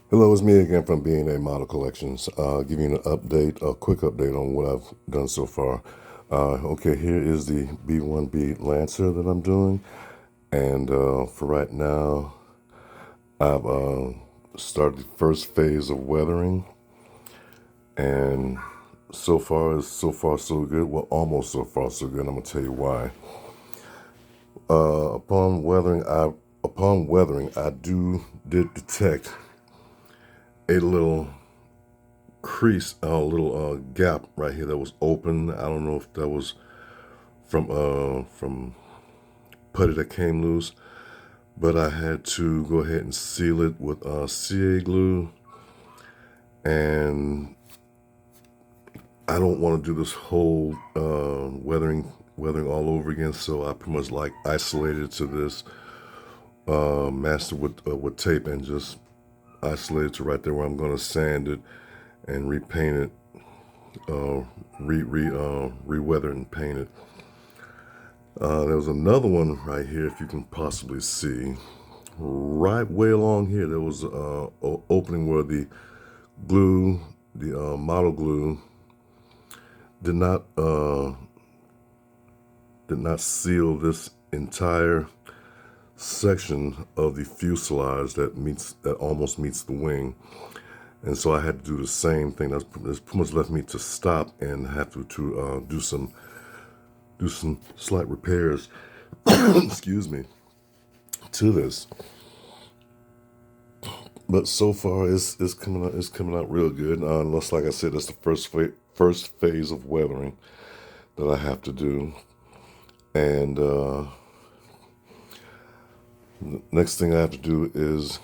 Hello, it's me again from B&A Model Collections. Giving you an update, a quick update on what I've done so far. Okay, here is the B1B Lancer that I'm doing. And for right now, I've started the first phase of weathering. And so far, so good. Well, almost so far, so good. I'm going to tell you why. Upon weathering, I did detect a little crease, a little gap right here that was open. I don't know if that was from putty that came loose, but I had to go ahead and seal it with CA glue. And I don't want to do this whole weathering all over again, so I pretty much like isolated to this master with tape and just isolated to right there where I'm going to sand it and repaint it, re-weather and paint it. There was another one right here, if you can possibly see. Right way along here, there was an opening where the glue, the model glue, did not seal this entire section of the fuselage that almost meets the wing. And so I had to do the same thing. That's pretty much left me to stop and have to do some slight repairs. Excuse me, to this. But so far, it's coming out real good. Unless, like I said, that's the first phase of weathering that I have to do. And next thing I have to do is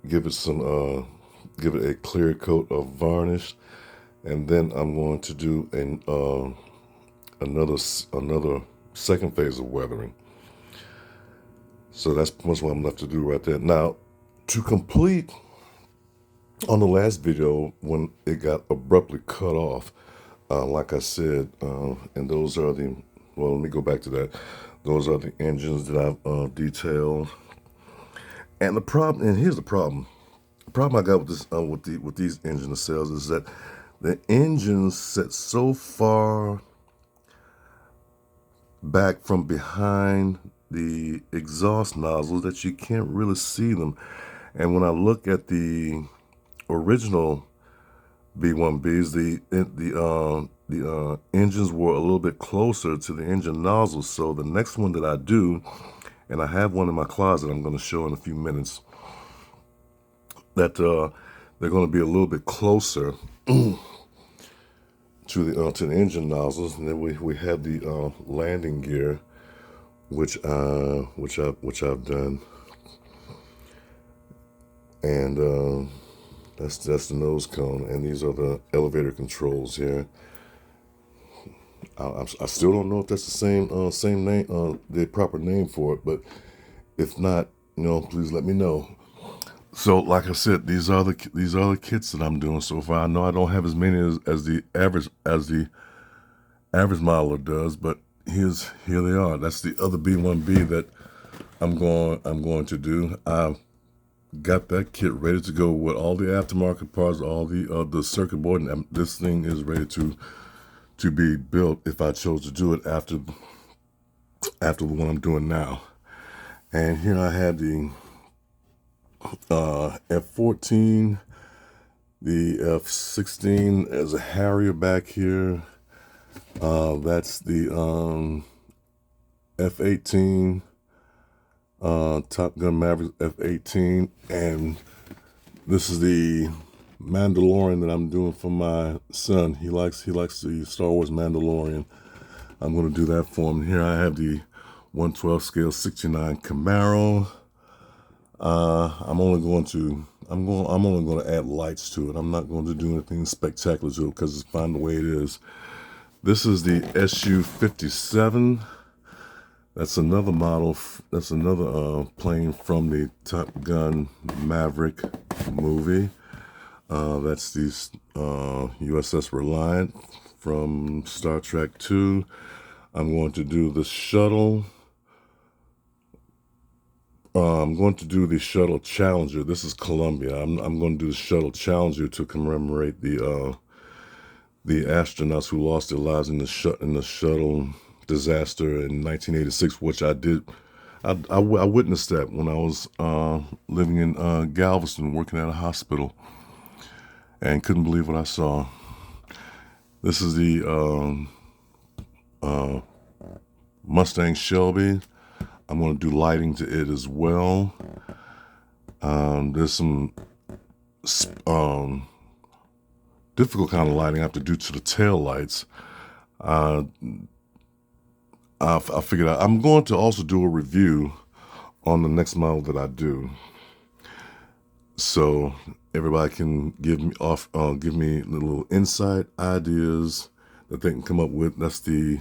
give it a clear coat of varnish, and then I'm going to do another second phase of weathering. So that's pretty much what I'm left to do right there. Now, to complete on the last video when it got abruptly cut off, like I said, and those are let me go back to that. Those are the engines that I've detailed. And here's the problem. The problem I got with this, with these engine nacelles is that the engines set so far back from behind the exhaust nozzles that you can't really see them. And when I look at the original B1Bs, the engines were a little bit closer to the engine nozzles. So the next one that I do, and I have one in my closet I'm going to show in a few minutes, that they're going to be a little bit closer to the engine nozzles. And then we have the landing gear, which I've done, and that's the nose cone, and these are the elevator controls here. I still don't know if that's the same name, the proper name for it, but if not, please let me know. So, like I said, these are the kits that I'm doing so far. I know I don't have as many as the average modeler does, but here they are. That's the other B1B that I'm going to do. I've got that kit ready to go with all the aftermarket parts, all the circuit board, and this thing is ready to be built if I chose to do it after the one I'm doing now. And here I have the F-14, the F-16 as a Harrier back here. That's the F-18, Top Gun Maverick F-18, and this is the Mandalorian that I'm doing for my son. He likes the Star Wars Mandalorian. I'm going to do that for him. Here I have the 112 scale 69 Camaro. I'm only going to add lights to it. I'm not going to do anything spectacular to it because it's fine the way it is. This is the SU-57. That's another model. That's another plane from the Top Gun Maverick movie. That's the USS Reliant from Star Trek 2. I'm going to do the shuttle I'm going to do the Shuttle Challenger. This is Columbia. I'm going to do the Shuttle Challenger to commemorate the astronauts who lost their lives in the shuttle disaster in 1986, which I did. I witnessed that when I was living in Galveston, working at a hospital, and couldn't believe what I saw. This is the Mustang Shelby. I'm going to do lighting to it as well. There's some difficult kind of lighting I have to do to the tail lights. I figured out I'm going to also do a review on the next model that I do, so everybody can give me little insight ideas that they can come up with. That's the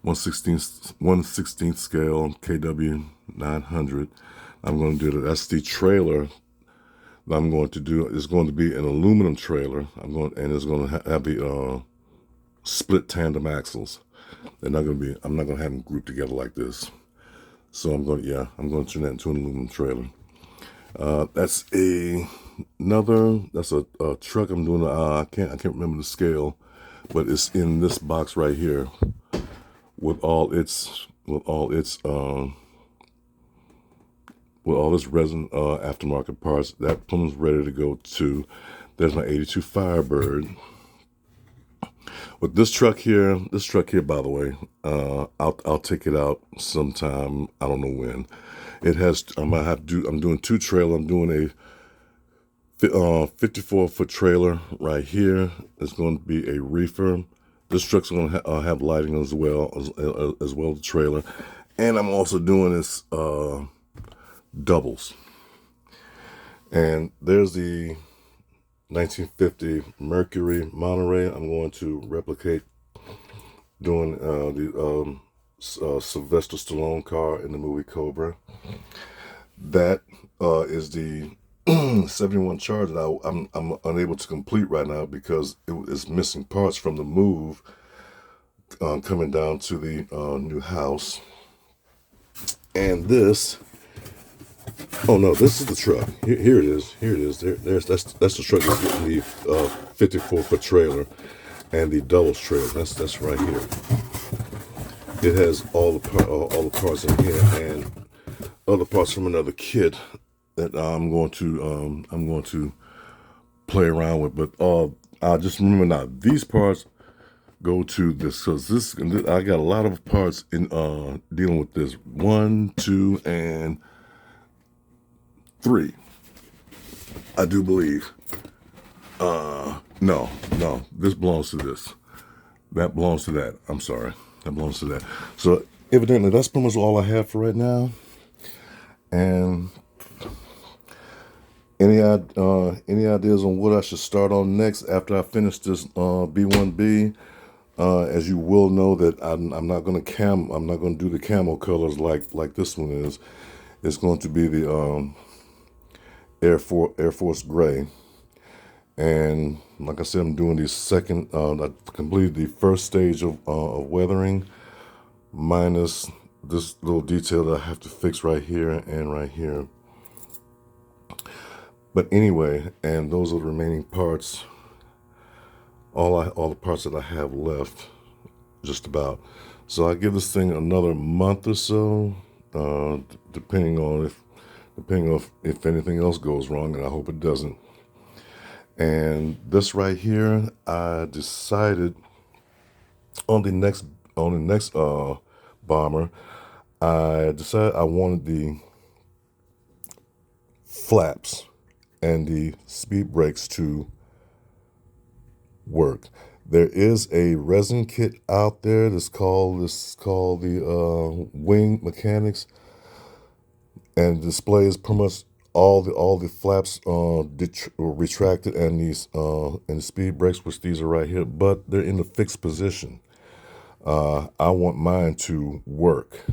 1/16th scale KW 900. I'm going to do that. That's the trailer that I'm going to do. It's going to be an aluminum trailer. And it's going to have the split tandem axles. I'm not going to have them grouped together like this. So I'm going to turn that into an aluminum trailer. That's a truck I'm doing. I can't remember the scale, but it's in this box right here with all its resin aftermarket parts. That one's ready to go too. There's my 82 Firebird. With this truck here, by the way, I'll take it out sometime. I don't know when. It has. I'm doing two trailer. I'm doing a 54-foot trailer right here. It's going to be a reefer. This truck's going to have lighting as well as the trailer, and I'm also doing this doubles. And there's the 1950 Mercury Monterey. I'm going to replicate doing the Sylvester Stallone car in the movie Cobra. That is the 71 Charge that I'm unable to complete right now because it is missing parts from the move coming down to the new house. And this, oh no, this is the truck. Here it is. That's the truck that's getting the 54-foot trailer and the doubles trailer. That's right here. It has all the parts in here and other parts from another kit that I'm going to play around with. But I just remember now these parts go to this, because I got a lot of parts in dealing with this 1, 2, and 3. I do believe. No, this belongs to this. That belongs to that. I'm sorry, that belongs to that. So evidently, that's pretty much all I have for right now. And any ideas on what I should start on next after I finish this B1B? As you will know that I'm not going to do the camo colors like this one is. It's going to be the Air Force Gray. And like I said, I'm doing the second. I completed the first stage of weathering, minus this little detail that I have to fix right here and right here. But anyway, and those are the remaining parts. All the parts that I have left, just about. So I give this thing another month or so, depending on if anything else goes wrong, and I hope it doesn't. And this right here, I decided on the next bomber, I decided I wanted the flaps and the speed brakes to work. There is a resin kit out there that's called the Wing Mechanics, and the display is pretty much all the flaps retracted, and the speed brakes, which these are right here, but they're in the fixed position. I want mine to work.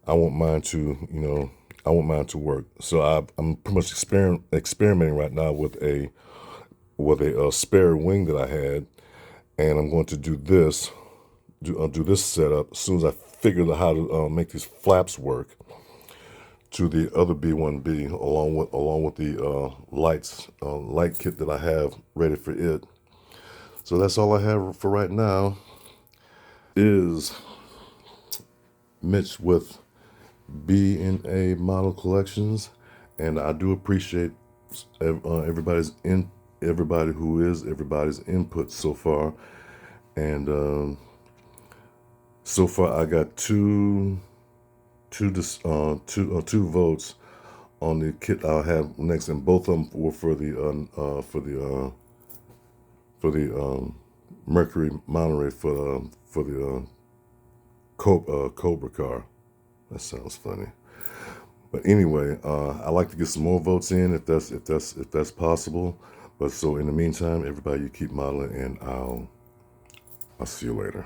I want mine to work. So I'm pretty much experimenting right now with a spare wing that I had, and I'm going to do this setup as soon as I figure out how to make these flaps work. to the other B1B along with the light kit that I have ready for it. So that's all I have for right now. Is Mitch with B&A Model Collections, and I do appreciate everybody's input so far. And so far I got two votes on the kit I'll have next, and both of them were for the Mercury Monterey for the Cobra car. That sounds funny. But anyway, I like to get some more votes in if that's possible. But so in the meantime, everybody, you keep modeling, and I'll see you later.